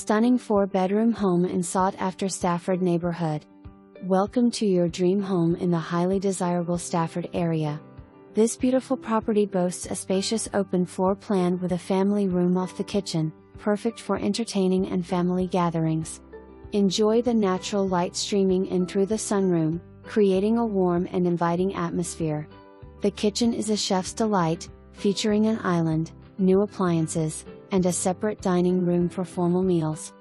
stunning 4-bedroom home in sought-after Stafford neighborhood. Welcome to your dream home in the highly desirable Stafford area. This beautiful property boasts a spacious open floor plan with a family room off the kitchen, perfect for entertaining and family gatherings. Enjoy the natural light streaming in through the sunroom, creating a warm and inviting atmosphere. The kitchen is a chef's delight, featuring an island, new appliances, and a separate dining room for formal meals.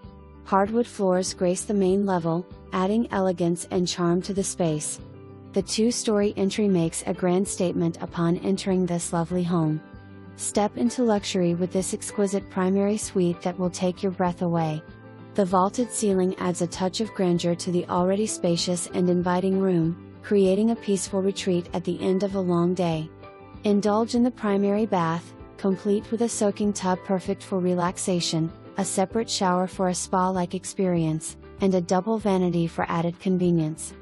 Hardwood floors grace the main level, adding elegance and charm to the space. The 2-story entry makes a grand statement upon entering this lovely home. Step into luxury with this exquisite primary suite that will take your breath away. The vaulted ceiling adds a touch of grandeur to the already spacious and inviting room, creating a peaceful retreat at the end of a long day. Indulge in the primary bath, complete with a soaking tub perfect for relaxation, a separate shower for a spa-like experience, and a double vanity for added convenience.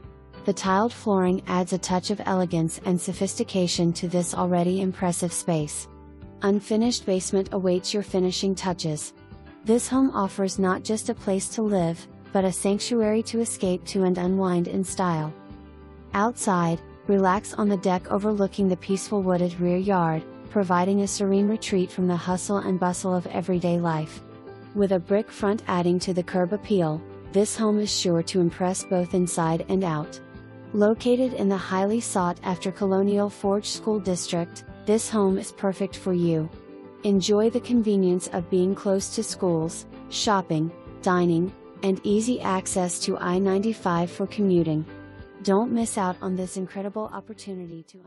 The tiled flooring adds a touch of elegance and sophistication to this already impressive space. Unfinished basement awaits your finishing touches. This home offers not just a place to live, but a sanctuary to escape to and unwind in style. Outside, relax on the deck overlooking the peaceful wooded rear yard, providing a serene retreat from the hustle and bustle of everyday life. With a brick front adding to the curb appeal, this home is sure to impress both inside and out. Located in the highly sought-after Colonial Forge School District, this home is perfect for you. Enjoy the convenience of being close to schools, shopping, dining, and easy access to I-95 for commuting. Don't miss out on this incredible opportunity to